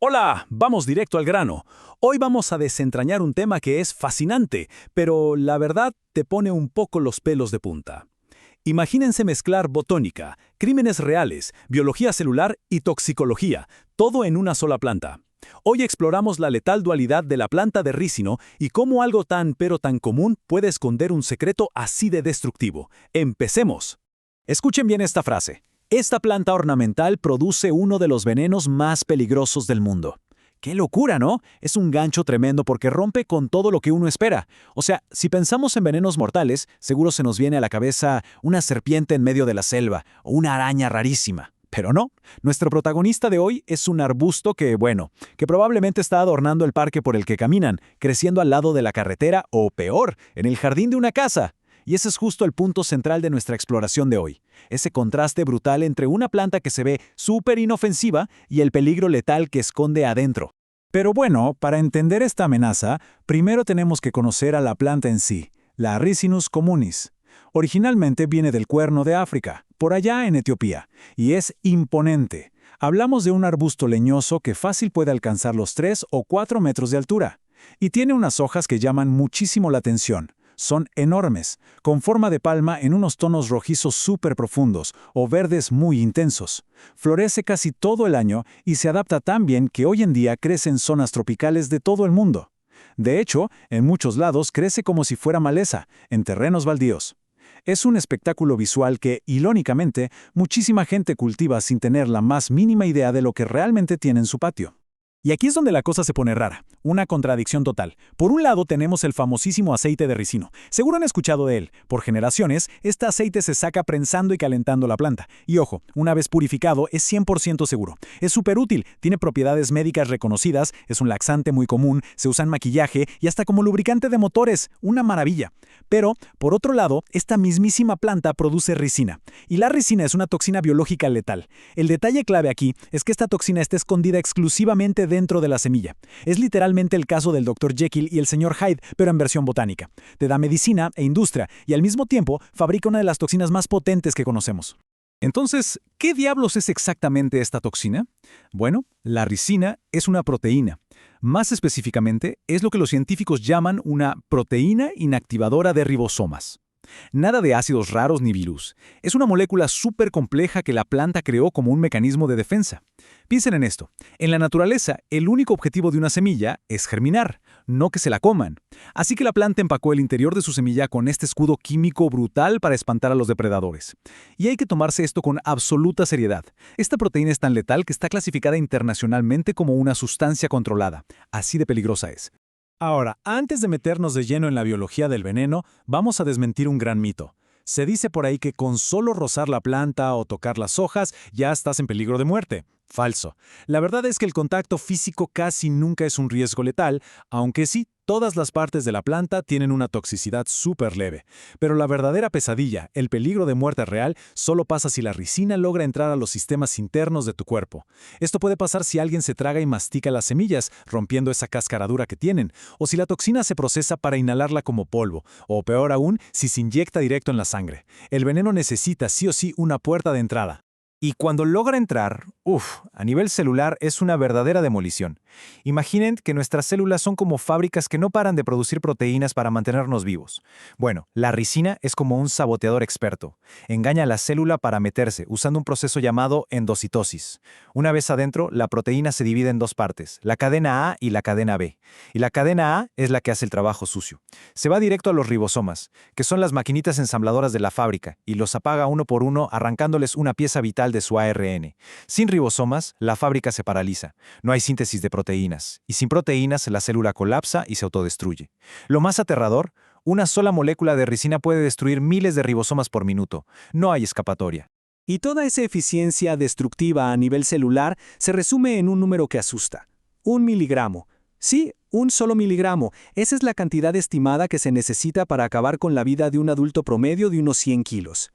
Hola, vamos directo al grano. Hoy vamos a desentrañar un tema que es fascinante, pero la verdad te pone un poco los pelos de punta. Imagínense mezclar botónica, crímenes reales, biología celular y toxicología, todo en una sola planta. Hoy exploramos la letal dualidad de la planta de ricino y cómo algo tan pero tan común puede esconder un secreto así de destructivo. ¡Empecemos! Escuchen bien esta frase. Esta planta ornamental produce uno de los venenos más peligrosos del mundo. ¡Qué locura!, ¿no? Es un gancho tremendo porque rompe con todo lo que uno espera. O sea, si pensamos en venenos mortales, seguro se nos viene a la cabeza una serpiente en medio de la selva o una araña rarísima. Pero no, nuestro protagonista de hoy es un arbusto que probablemente está adornando el parque por el que caminan, creciendo al lado de la carretera o, peor, en el jardín de una casa. Y ese es justo el punto central de nuestra exploración de hoy. Ese contraste brutal entre una planta que se ve súper inofensiva y el peligro letal que esconde adentro. Pero bueno, para entender esta amenaza, primero tenemos que conocer a la planta en sí, la Ricinus communis. Originalmente viene del Cuerno de África, por allá en Etiopía, y es imponente. Hablamos de un arbusto leñoso que fácil puede alcanzar los 3 o 4 metros de altura. Y tiene unas hojas que llaman muchísimo la atención. Son enormes, con forma de palma en unos tonos rojizos súper profundos o verdes muy intensos. Florece casi todo el año y se adapta tan bien que hoy en día crece en zonas tropicales de todo el mundo. De hecho, en muchos lados crece como si fuera maleza, en terrenos baldíos. Es un espectáculo visual que, irónicamente, muchísima gente cultiva sin tener la más mínima idea de lo que realmente tiene en su patio. Y aquí es donde la cosa se pone rara, una contradicción total. Por un lado tenemos el famosísimo aceite de ricino. Seguro han escuchado de él. Por generaciones, este aceite se saca prensando y calentando la planta. Y ojo, una vez purificado es 100% seguro. Es súper útil, tiene propiedades médicas reconocidas, es un laxante muy común, se usa en maquillaje y hasta como lubricante de motores. Una maravilla. Pero, por otro lado, esta mismísima planta produce ricina. Y la ricina es una toxina biológica letal. El detalle clave aquí es que esta toxina está escondida exclusivamente dentro de la semilla. Es literalmente el caso del Dr. Jekyll y el Sr. Hyde, pero en versión botánica. Te da medicina e industria y al mismo tiempo fabrica una de las toxinas más potentes que conocemos. Entonces, ¿qué diablos es exactamente esta toxina? Bueno, la ricina es una proteína. Más específicamente, es lo que los científicos llaman una proteína inactivadora de ribosomas. Nada de ácidos raros ni virus. Es una molécula súper compleja que la planta creó como un mecanismo de defensa. Piensen en esto. En la naturaleza, el único objetivo de una semilla es germinar, no que se la coman. Así que la planta empacó el interior de su semilla con este escudo químico brutal para espantar a los depredadores. Y hay que tomarse esto con absoluta seriedad. Esta proteína es tan letal que está clasificada internacionalmente como una sustancia controlada. Así de peligrosa es. Ahora, antes de meternos de lleno en la biología del veneno, vamos a desmentir un gran mito. Se dice por ahí que con solo rozar la planta o tocar las hojas ya estás en peligro de muerte. Falso. La verdad es que el contacto físico casi nunca es un riesgo letal, aunque sí, todas las partes de la planta tienen una toxicidad súper leve. Pero la verdadera pesadilla, el peligro de muerte real, solo pasa si la ricina logra entrar a los sistemas internos de tu cuerpo. Esto puede pasar si alguien se traga y mastica las semillas, rompiendo esa cáscara dura que tienen, o si la toxina se procesa para inhalarla como polvo, o peor aún, si se inyecta directo en la sangre. El veneno necesita sí o sí una puerta de entrada. Y cuando logra entrar, a nivel celular es una verdadera demolición. Imaginen que nuestras células son como fábricas que no paran de producir proteínas para mantenernos vivos. Bueno, la ricina es como un saboteador experto. Engaña a la célula para meterse, usando un proceso llamado endocitosis. Una vez adentro, la proteína se divide en dos partes, la cadena A y la cadena B. Y la cadena A es la que hace el trabajo sucio. Se va directo a los ribosomas, que son las maquinitas ensambladoras de la fábrica, y los apaga uno por uno, arrancándoles una pieza vital de su ARN. Sin ribosomas, la fábrica se paraliza. No hay síntesis de proteínas. Y sin proteínas, la célula colapsa y se autodestruye. Lo más aterrador, una sola molécula de ricina puede destruir miles de ribosomas por minuto. No hay escapatoria. Y toda esa eficiencia destructiva a nivel celular se resume en un número que asusta. 1 miligramo. Sí, un solo miligramo. Esa es la cantidad estimada que se necesita para acabar con la vida de un adulto promedio de unos 100 kilos.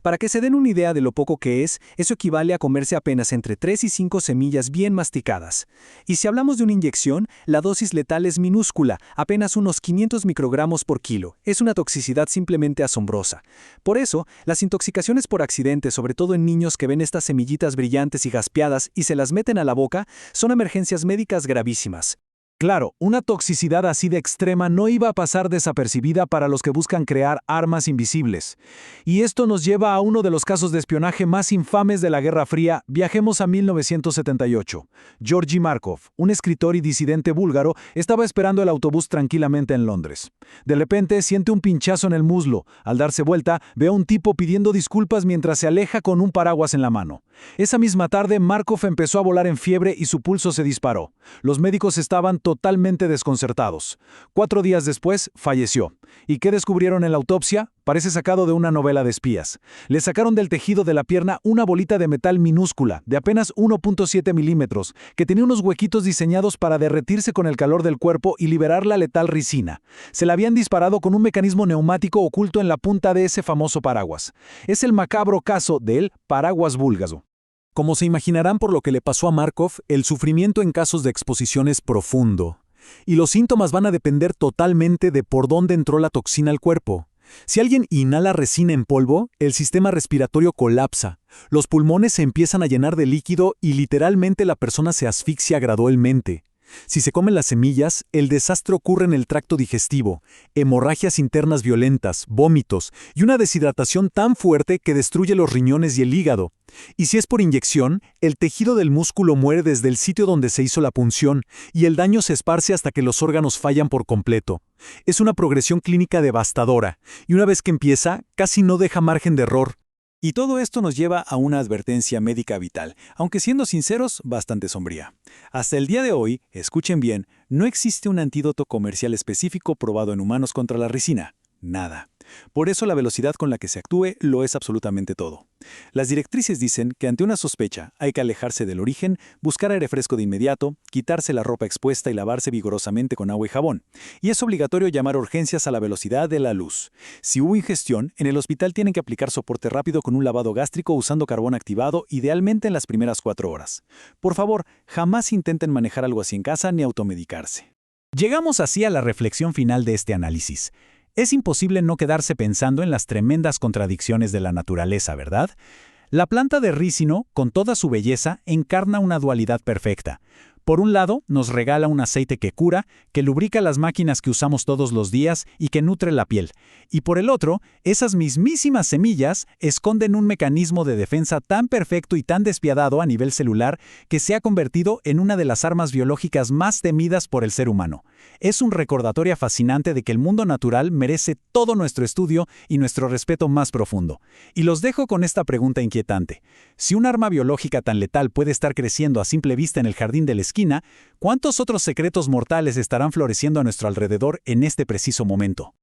Para que se den una idea de lo poco que es, eso equivale a comerse apenas entre 3 y 5 semillas bien masticadas. Y si hablamos de una inyección, la dosis letal es minúscula, apenas unos 500 microgramos por kilo. Es una toxicidad simplemente asombrosa. Por eso, las intoxicaciones por accidente, sobre todo en niños que ven estas semillitas brillantes y jaspeadas y se las meten a la boca, son emergencias médicas gravísimas. Claro, una toxicidad así de extrema no iba a pasar desapercibida para los que buscan crear armas invisibles. Y esto nos lleva a uno de los casos de espionaje más infames de la Guerra Fría. Viajemos a 1978. Georgi Markov, un escritor y disidente búlgaro, estaba esperando el autobús tranquilamente en Londres. De repente siente un pinchazo en el muslo. Al darse vuelta, ve a un tipo pidiendo disculpas mientras se aleja con un paraguas en la mano. Esa misma tarde, Markov empezó a volar en fiebre y su pulso se disparó. Los médicos estaban totalmente desconcertados. 4 días después, falleció. ¿Y qué descubrieron en la autopsia? Parece sacado de una novela de espías. Le sacaron del tejido de la pierna una bolita de metal minúscula, de apenas 1.7 milímetros, que tenía unos huequitos diseñados para derretirse con el calor del cuerpo y liberar la letal ricina. Se la habían disparado con un mecanismo neumático oculto en la punta de ese famoso paraguas. Es el macabro caso del paraguas búlgaro. Como se imaginarán por lo que le pasó a Markov, el sufrimiento en casos de exposición es profundo. Y los síntomas van a depender totalmente de por dónde entró la toxina al cuerpo. Si alguien inhala resina en polvo, el sistema respiratorio colapsa, los pulmones se empiezan a llenar de líquido y literalmente la persona se asfixia gradualmente. Si se comen las semillas, el desastre ocurre en el tracto digestivo, hemorragias internas violentas, vómitos y una deshidratación tan fuerte que destruye los riñones y el hígado. Y si es por inyección, el tejido del músculo muere desde el sitio donde se hizo la punción y el daño se esparce hasta que los órganos fallan por completo. Es una progresión clínica devastadora y una vez que empieza, casi no deja margen de error. Y todo esto nos lleva a una advertencia médica vital, aunque siendo sinceros, bastante sombría. Hasta el día de hoy, escuchen bien, no existe un antídoto comercial específico probado en humanos contra la ricina. Nada. Por eso la velocidad con la que se actúe lo es absolutamente todo. Las directrices dicen que ante una sospecha hay que alejarse del origen, buscar aire fresco de inmediato, quitarse la ropa expuesta y lavarse vigorosamente con agua y jabón. Y es obligatorio llamar a urgencias a la velocidad de la luz. Si hubo ingestión, en el hospital tienen que aplicar soporte rápido con un lavado gástrico usando carbón activado, idealmente en las primeras 4 horas. Por favor, jamás intenten manejar algo así en casa ni automedicarse. Llegamos así a la reflexión final de este análisis. Es imposible no quedarse pensando en las tremendas contradicciones de la naturaleza, ¿verdad? La planta de rícino, con toda su belleza, encarna una dualidad perfecta. Por un lado, nos regala un aceite que cura, que lubrica las máquinas que usamos todos los días y que nutre la piel. Y por el otro, esas mismísimas semillas esconden un mecanismo de defensa tan perfecto y tan despiadado a nivel celular que se ha convertido en una de las armas biológicas más temidas por el ser humano. Es un recordatorio fascinante de que el mundo natural merece todo nuestro estudio y nuestro respeto más profundo. Y los dejo con esta pregunta inquietante. Si un arma biológica tan letal puede estar creciendo a simple vista en el jardín de la esquina, ¿cuántos otros secretos mortales estarán floreciendo a nuestro alrededor en este preciso momento?